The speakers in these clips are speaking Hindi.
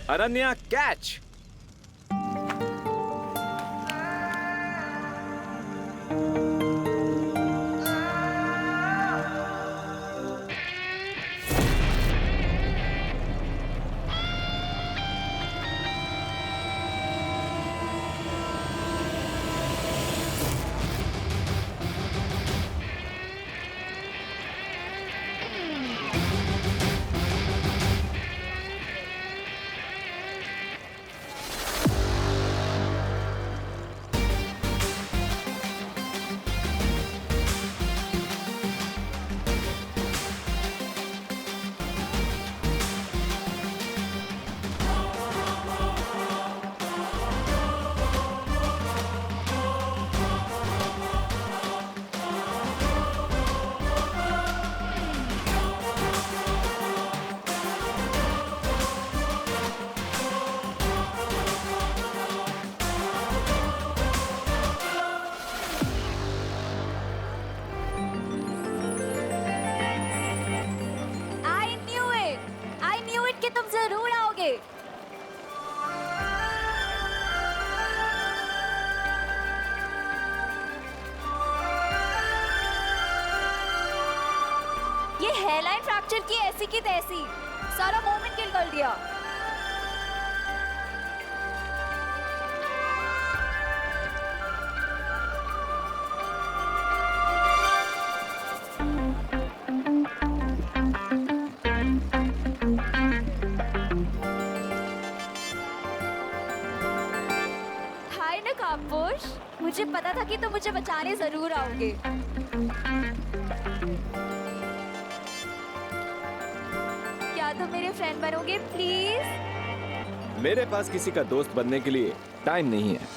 अनन्या कैच। कि तुम जरूर आओगे। ये हेयरलाइन फ्रैक्चर की ऐसी की तैसी, सारा मोमेंट किल कर दिया। मुझे पता था कि तुम मुझे बचाने जरूर आओगे। क्या तुम मेरे फ्रेंड बनोगे प्लीज? मेरे पास किसी का दोस्त बनने के लिए टाइम नहीं है।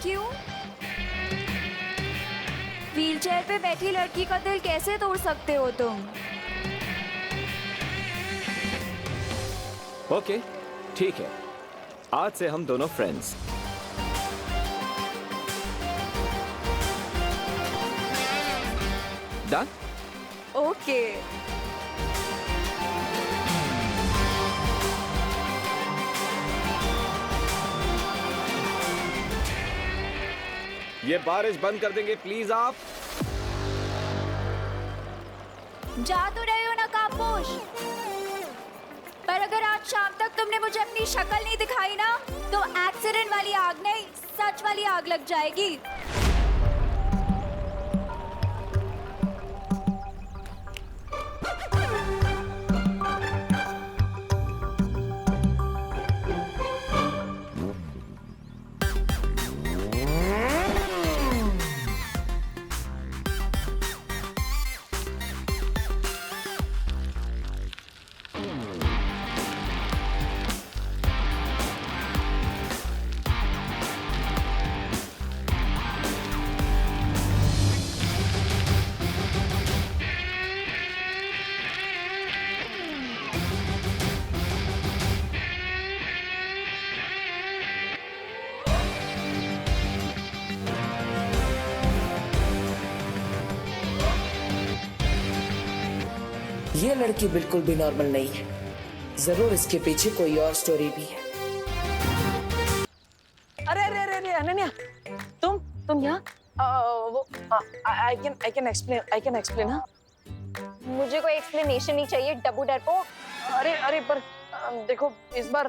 क्यों? व्हीलचेयर पे बैठी लड़की का दिल कैसे तोड़ सकते हो तुम? ओके, ठीक है, आज से हम दोनों फ्रेंड्स। डन? ओके। ये बारिश बंद कर देंगे प्लीज आप? जा तो रहे हो ना कापुश, पर अगर आज शाम तक तुमने मुझे अपनी शक्ल नहीं दिखाई ना, तो एक्सीडेंट वाली आग नहीं, सच वाली आग लग जाएगी। ये लड़की बिल्कुल भी नॉर्मल नहीं है, जरूर इसके पीछे कोई और स्टोरी भी है। अरे अरे अरे अरे अनन्या, तुम यहाँ? वो आई कैन एक्सप्लेन। हाँ, मुझे कोई एक्सप्लेनेशन नहीं चाहिए डब्बू डरपोक। अरे पर देखो, इस बार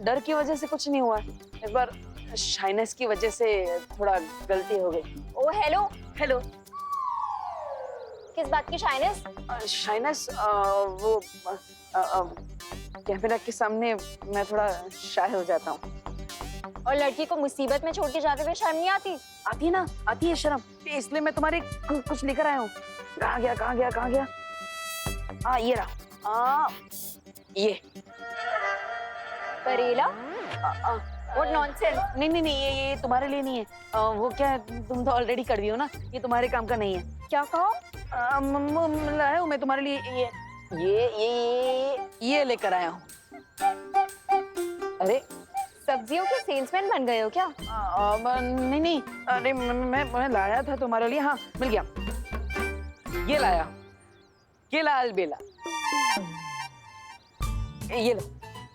डर की वजह से कुछ नहीं हुआ, इस बार शाइनेस की वजह से थोड़ा गलती हो गई। ओ हेलो हेलो, किस बात की शाइनेस? शाइनेस वो कैमरा के सामने मैं थोड़ा शाय हो जाता हूँ। और लड़की को मुसीबत में छोड़ के जाते हुए शर्म नहीं आती? आती है शर्म, इसलिए मैं तुम्हारे कुछ लेकर आया हूँ। कहाँ गया? ये रहा। ये करेला? What nonsense? नहीं, ये तुम्हारे लिए नहीं है। वो क्या है, तुम तो ऑलरेडी कड़वी हो ना, ये तुम्हारे काम का नहीं है। क्या कहो? लाया हूँ मैं तुम्हारे लिए ये लेकर आया हूँ। अरे सब्जियों के सेल्समैन बन गए हो क्या? नहीं, अरे मैं लाया था तुम्हारे लिए। हाँ, मिल गया। ये लाया, ये लाल बेला। ये लो,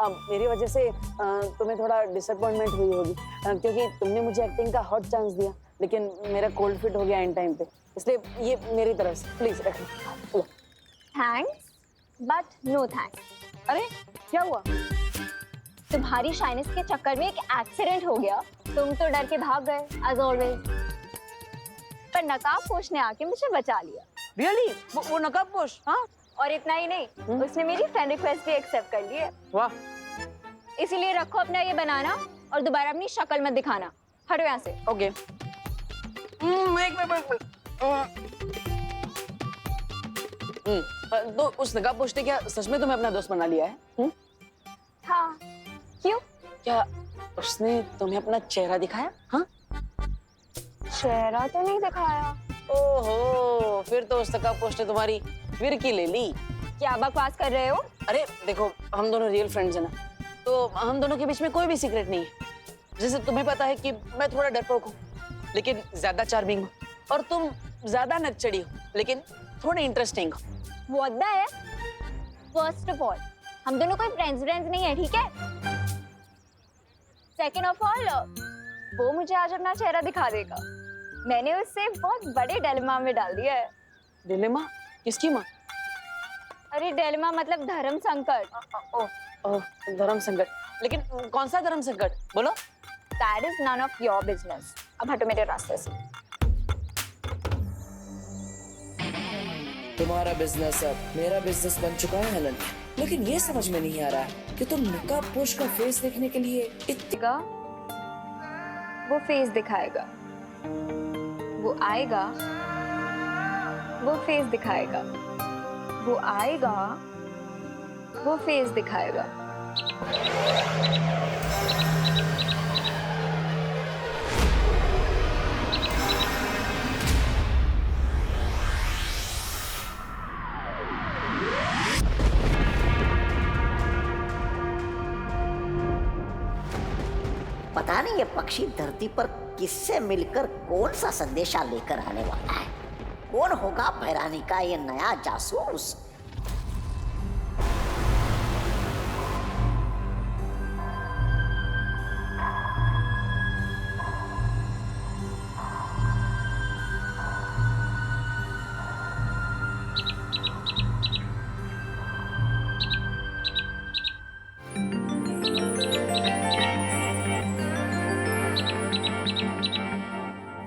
मेरी वजह से तुम्हें थोड़ा डिसअपॉइंटमेंट हुई होगी, क्योंकि तुमने मुझे एक्टिंग का हॉट चांस दिया, लेकिन मेरा कोल्ड फिट हो गया इन टाइम पे, इसलिए ये मेरी तरफ से प्लीज रखो। Thanks but no thanks. अरे क्या हुआ? तुम्हारी शाइनेस के चक्कर में एक एक्सीडेंट हो गया, तुम तो डर के भाग गए एज ऑलवेज, पर नकाबपोश ने आके मुझे बचा लिया। रियली? वो नकाबपोश? हाँ। और इतना ही नहीं, उसने मेरी फ्रेंड रिक्वेस्ट भी एक्सेप्ट कर ली है। वाह। इसीलिए रखो अपना ये बनाना और दोबारा अपनी शक्ल मत दिखाना। हटो यहाँ से। ओके। तो उस नकाबपोश ने क्या सच में तुम्हें अपना दोस्त बना लिया है? हाँ, क्यों? क्या उसने तुम्हें अपना चेहरा दिखाया? हाँ? चेहरा तो नहीं दिखाया। ओहो, फिर तो उस नकाबपोश ने तुम्हारी फिरकी ले ली। क्या बकवास कर रहे हो? अरे देखो, हम दोनों रियल फ्रेंड्स हैं ना, तो हम दोनों के बीच में कोई भी सीक्रेट नहीं है। जैसे तुम्हें पता है कि मैं थोड़ा डरपोक हूँ, लेकिन ज्यादा चार्मिंग हूँ, और तुम ज्यादा नकचड़ी हो, लेकिन थोड़े इंटरेस्टिंग हो। What the है? First of all, हम दोनों कोई फ्रेंड्स नहीं है, ठीक है? Second of all, वो मुझे आज अपना चेहरा दिखा देगा। मैंने उससे बहुत बड़े डिलेमा में डाल दिया है। डिलेमा? किसकी माँ? अरे डिलेमा मतलब धर्म संकट। ओह, धर्म संकट। लेकिन कौन सा धर्म संकट? बोलो। That is none of your business. अब हटो मेरे रास्ते से। तुम्हारा बिजनेस अब मेरा बिजनेस बन चुका है हेलन, लेकिन ये समझ में नहीं आ रहा है कि तुम नकाबपोश का फेस देखने के लिए इतनी वो फेस दिखाएगा, वो आएगा, वो फेस दिखाएगा, वो आएगा, वो फेस दिखाएगा। पता नहीं ये पक्षी धरती पर किससे मिलकर कौन सा संदेशा लेकर आने वाला है। कौन होगा भैरानी का ये नया जासूस?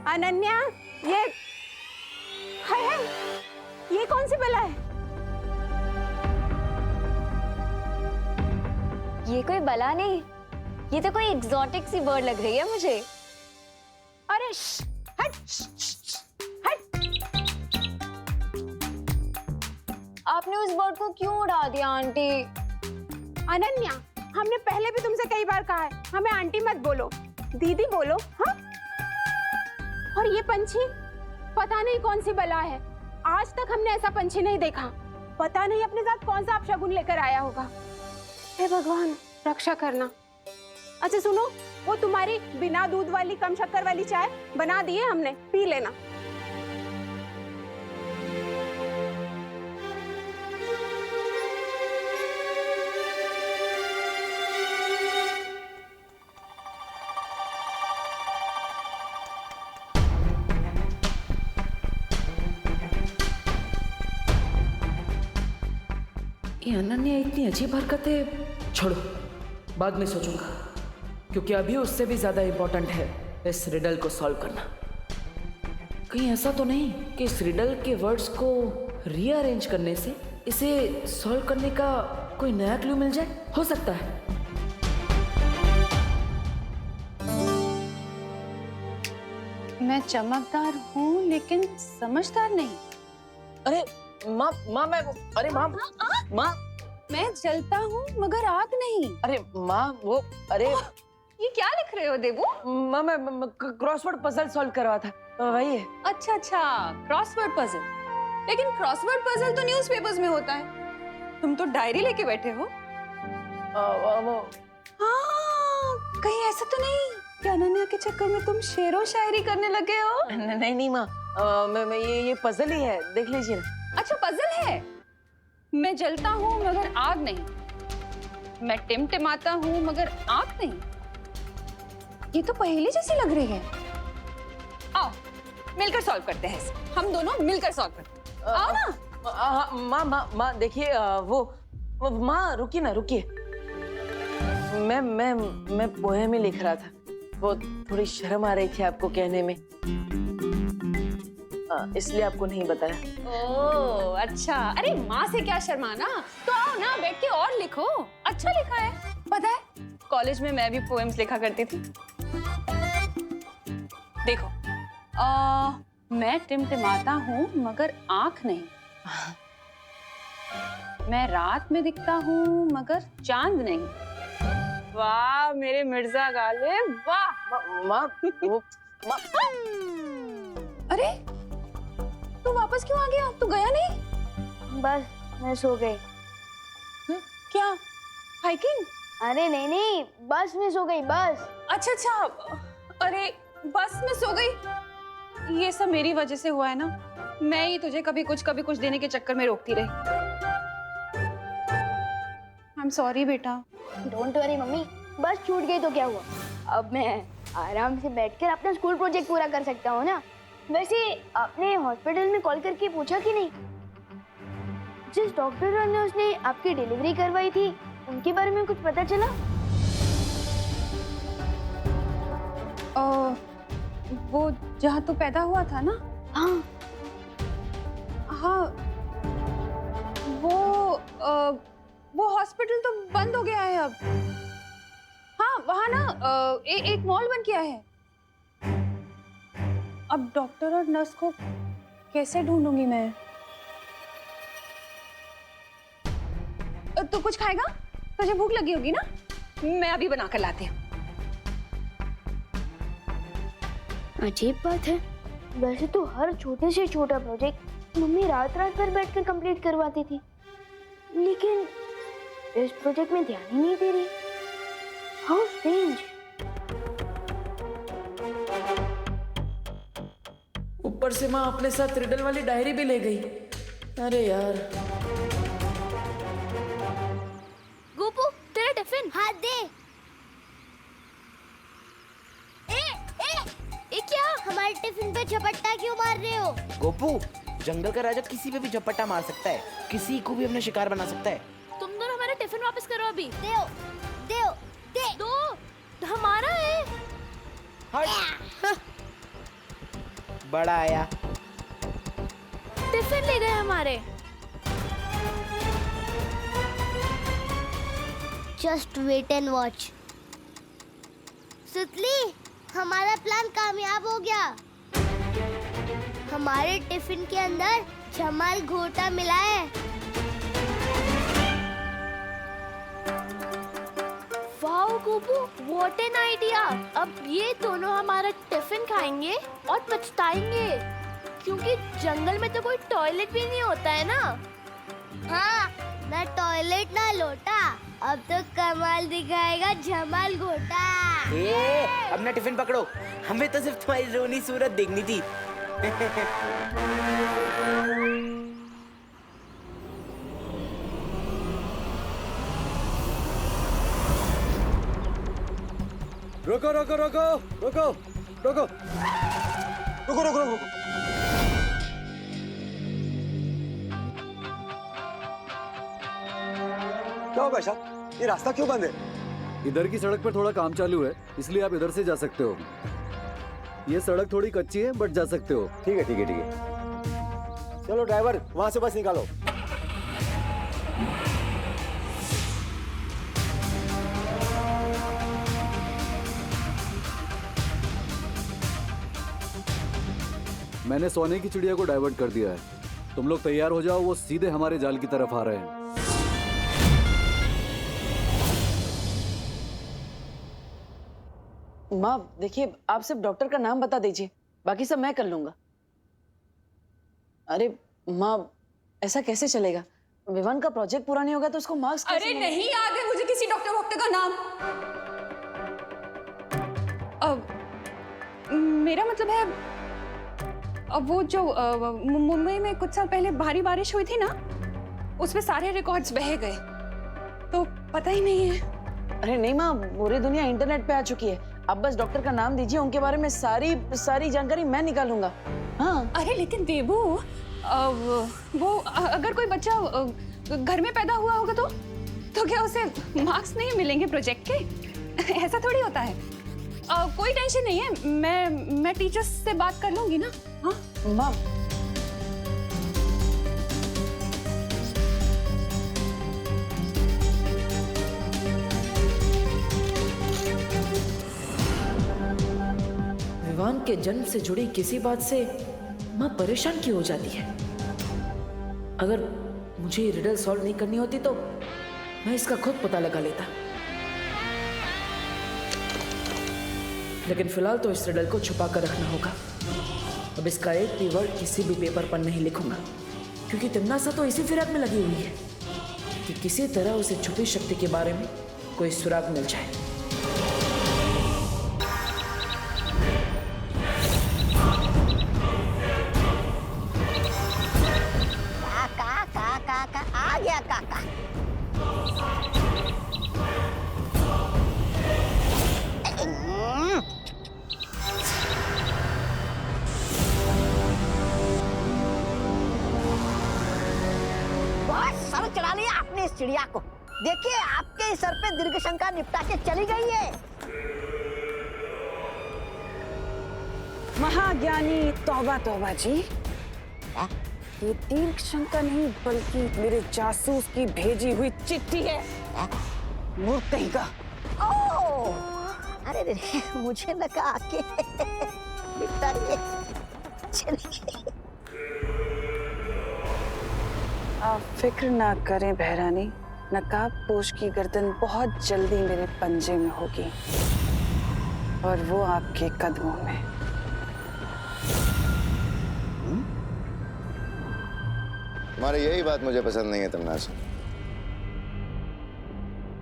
अनन्या, ये हाय, ये कौन सी बला है? ये कोई बला नहीं, ये तो कोई एग्जॉटिक सी बर्ड लग रही है मुझे। अरे हट, हट। आपने उस बर्ड को क्यों उड़ा दिया आंटी? अनन्या, हमने पहले भी तुमसे कई बार कहा है, हमें आंटी मत बोलो, दीदी बोलो। हाँ? और ये पंछी पता नहीं कौन सी बला है, आज तक हमने ऐसा पंछी नहीं देखा। पता नहीं अपने साथ कौन सा अपशगुन लेकर आया होगा। हे भगवान, रक्षा करना। अच्छा सुनो, वो तुम्हारी बिना दूध वाली कम शक्कर वाली चाय बना दी है हमने, पी लेना। ये अनन्या इतनी अजीब हरकतें छोड़ो, बाद में सोचूंगा, क्योंकि अभी उससे भी ज्यादा इंपॉर्टेंट है इस रिडल को सॉल्व करना। कहीं ऐसा तो नहीं कि इस रिडल के वर्ड्स को रीअरेंज करने से इसे सॉल्व करने का कोई नया क्लू मिल जाए? हो सकता है। मैं चमकदार हूँ लेकिन समझदार नहीं। अरे माँ, अरे माँ, माँ, मैं जलता हूँ मगर आग नहीं। अरे माँ, वो अरे ये क्या लिख रहे हो देवू? माँ, मैं क्रॉसवर्ड पजल सॉल्व कर रहा था, वही है। अच्छा अच्छा, क्रॉसवर्ड पजल। लेकिन क्रॉसवर्ड पजल तो न्यूज़पेपर्स में होता है, तुम तो डायरी लेके बैठे हो। हाँ, कहीं ऐसा तो नहीं कि अनन्या के चक्कर में तुम शेरो शायरी करने लगे हो? नहीं माँ, मैं ये पजल ही है, देख लीजिए ना। अच्छा पजल है। मैं जलता हूँ मगर आग नहीं, मैं टिमटिमाता हूँ मगर आंख नहीं, ये तो पहेली जैसी लग रही है। आओ मिलकर सॉल्व करते हैं इसे। हम दोनों मिलकर सॉल्व करते हैं। आओ ना। माँ देखिए माँ रुकिए ना रुकिए। मैं पोएम ही लिख रहा था, वो थोड़ी शर्म आ रही थी आपको कहने में, इसलिए आपको नहीं बताया। ओह अच्छा, अरे माँ से क्या शर्माना, तो आओ ना बैठ के और लिखो। अच्छा लिखा है, पता है कॉलेज में मैं भी पोएम्स लिखा करती थी। देखो मैं टिमटिमाता हूँ मगर आंख नहीं, मैं रात में दिखता हूँ मगर चांद नहीं। वाह मेरे मिर्जा गालिब वाह। माँ वो अरे तू वापस क्यों आ गया, तू गया नहीं? बस मैं सो गई। क्या हाइकिंग? अरे नहीं नहीं, बस में सो गई बस। अच्छा अच्छा, अरे बस में सो गई, ये सब मेरी वजह से हुआ है ना। मैं ही तुझे कभी कुछ देने के चक्कर में रोकती रही। आई एम सॉरी बेटा। डोंट वरी मम्मी, बस छूट गई तो क्या हुआ, अब मैं आराम से बैठकर अपना स्कूल प्रोजेक्ट पूरा कर सकता हूँ ना। वैसे आपने हॉस्पिटल में कॉल करके पूछा कि नहीं, जिस डॉक्टर और नर्स ने आपकी डिलीवरी करवाई थी उनके बारे में कुछ पता चला? वो जहाँ तू पैदा हुआ था ना? हाँ हाँ, वो हॉस्पिटल तो बंद हो गया है अब। हाँ वहाँ ना एक मॉल बन गया है। अब डॉक्टर और नर्स को कैसे ढूंढूंगी मैं? तू कुछ खाएगा? तुझे भूख लगी होगी ना, मैं अभी बना कर लाती हूँ। अजीब बात है, वैसे तो हर छोटे से छोटा प्रोजेक्ट मम्मी रात रात भर बैठकर कंप्लीट करवाती थी, लेकिन इस प्रोजेक्ट में ध्यान ही नहीं दे रही। How strange. ऊपर से माँ अपने साथ रिडल वाली डायरी भी ले गई। अरे यार। गोपू तेरा टिफिन हाथ दे। ए क्या हमारे टिफिन पे झपट्टा क्यों मार रहे हो? गोपू, जंगल का राजा किसी पे भी झपट्टा मार सकता है, किसी को भी अपना शिकार बना सकता है। तुम दोनों हमारा टिफिन वापस करो अभी। दे दो हमारा है। हट। बड़ा आया, टिफिन ले गए हमारे। Just wait and watch. सुतली, हमारा प्लान कामयाब हो गया। हमारे टिफिन के अंदर जमाल घोटा मिला है। Wow Gopu, what an idea. अब ये दोनों हमारा टिफिन खाएंगे और पछताएंगे, क्योंकि जंगल में तो कोई टॉयलेट भी नहीं होता है ना। हाँ, ना टॉयलेट ना लोटा, अब तो कमाल दिखाएगा जमाल घोटा। अपना टिफिन पकड़ो, हमें तो सिर्फ तुम्हारी रोनी सूरत देखनी थी। रुको रुको रुको रुको रुको रुको रुको रुको। क्या हो भाई साहब, ये रास्ता क्यों बंद है? इधर की सड़क पर थोड़ा काम चालू है, इसलिए आप इधर से जा सकते हो। ये सड़क थोड़ी कच्ची है, बट जा सकते हो। ठीक है ठीक है ठीक है, चलो ड्राइवर वहां से बस निकालो। मैंने सोने की चिड़िया को डाइवर्ट कर दिया है। तुम लोग तैयार हो जाओ, वो सीधे हमारे जाल की तरफ आ रहे हैं। माँ देखिए, आप सिर्फ डॉक्टर का नाम बता दीजिए, बाकी सब मैं कर लूंगा। अरे माँ, ऐसा कैसे चलेगा? विवान का प्रोजेक्ट पूरा नहीं होगा तो उसको मार्क्स कैसे अरे मिलेंगे? नहीं याद है मुझे किसी डॉक्टर वॉक्टर का नाम। अब मेरा मतलब है, अब वो जो मुंबई में कुछ साल पहले भारी बारिश हुई थी ना, उसमें सारे रिकॉर्ड्स बह गए, तो पता ही नहीं है। अरे नहीं माँ, पूरी दुनिया इंटरनेट पे आ चुकी है। अब बस डॉक्टर का नाम दीजिए, उनके बारे में सारी जानकारी मैं निकालूंगा। हाँ। अरे लेकिन देबू, वो अगर कोई बच्चा घर में पैदा हुआ होगा तो क्या उसे मार्क्स नहीं मिलेंगे प्रोजेक्ट के? ऐसा थोड़ी होता है। कोई टेंशन नहीं है, मैं टीचर्स से बात कर लूंगी ना। हाँ माँ, विवान के जन्म से जुड़ी किसी बात से माँ परेशान क्यों हो जाती है? अगर मुझे ये रिडल सॉल्व नहीं करनी होती तो मैं इसका खुद पता लगा लेता, लेकिन फिलहाल तो इस रिडल को छुपा कर रखना होगा। अब इसका एक भी वर्ड किसी भी पेपर पर नहीं लिखूंगा, क्योंकि तिमनासा तो इसी फिराक में लगी हुई है कि किसी तरह उसे छुपी शक्ति के बारे में कोई सुराग मिल जाए। काका आ गया काका। बहुत सर चढ़ा लिया आपने इस चिड़िया को। देखिए आपके सर पे दीर्घ शंका निपटा के चली गई है। महाज्ञानी तौबा तौबा जी, ये दीर्घ शंका नहीं बल्कि मेरे जासूस की भेजी हुई चिट्ठी है। मूर्ख कहीं का। ओ, अरे मुझे लगा के निपटा के चली गई। आप फिक्र ना करें बहरानी, नकाब पोश की गर्दन बहुत जल्दी मेरे पंजे में होगी और वो आपके कदमों में। तुम्हारी यही बात मुझे पसंद नहीं है तिमनासा।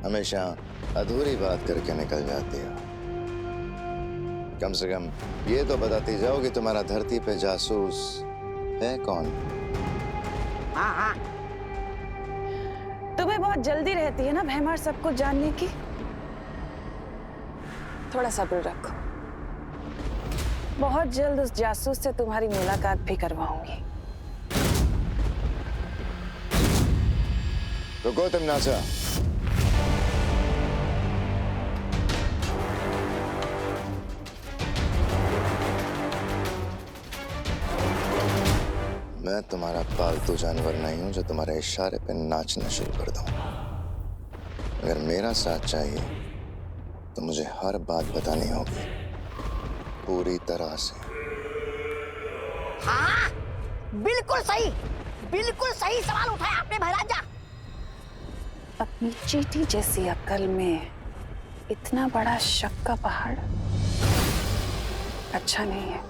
हमेशा अधूरी बात करके निकल जाती हो। कम से कम ये तो बताती जाओ कि तुम्हारा धरती पे जासूस है कौन? हाँ हाँ, तुम्हें बहुत जल्दी रहती है ना भैमार सब कुछ जानने की। थोड़ा सब्र रखो, बहुत जल्द उस जासूस से तुम्हारी मुलाकात भी करवाऊंगी। रुको तिमनासा, मैं तुम्हारा पालतू जानवर नहीं हूं जो तुम्हारे इशारे पे नाचना शुरू कर दूं। अगर मेरा साथ चाहिए तो मुझे हर बात बतानी होगी पूरी तरह से। हाँ, बिल्कुल सही सवाल उठाया आपने महाराजा। अपनी चींटी जैसी अक्ल में इतना बड़ा शक का पहाड़ अच्छा नहीं है।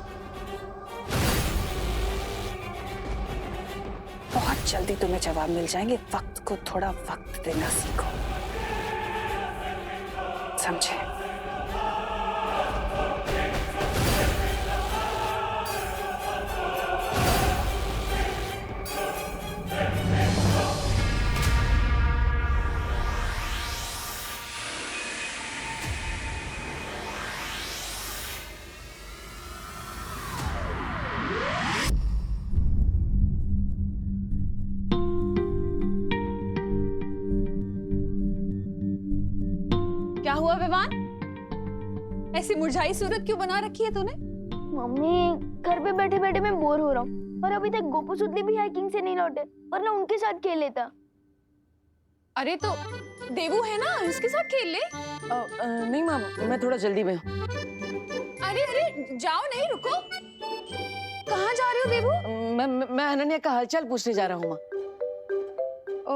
बहुत जल्दी तुम्हें जवाब मिल जाएंगे। वक्त को थोड़ा वक्त देना सीखो, समझे? क्या हुआ विवान? ऐसी मुरझाई सूरत क्यों बना रखी है तूने? मम्मी, घर पे बैठे बैठे मैं बोर हो रहा हूँ और अभी तक गोपू सुतली भी हाइकिंग से नहीं लौटे, वरना उनके साथ खेल लेता। अरे तो देवू है ना, उसके साथ खेल ले। नहीं माँ, मैं थोड़ा जल्दी में हूँ। अरे जाओ नहीं, रुको। कहाँ जा रहे हो देवू? मैं अनन्या का हालचाल पूछने जा रहा हूँ माँ।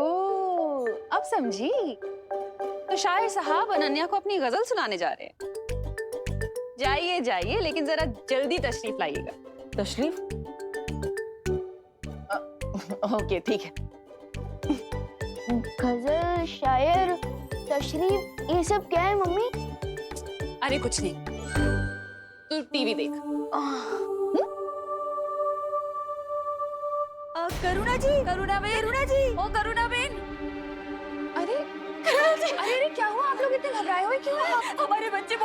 ओह, अब समझी। तो शायर साहब अनन्या को अपनी गजल सुनाने जा रहे हैं। जाइए जाइए, लेकिन जरा जल्दी तशरीफ लाइएगा। तशरीफ? ओके ठीक है। गजल, शायर, तशरीफ, ये सब क्या है मम्मी? अरे कुछ नहीं, तू टीवी देख। करुणा जी, करुणा बेन, ओ करुणा बेन। अरे अरे अरे क्या हुआ? आप लोग इतने घबराए हुए क्यों हैं? हमारे बच्चे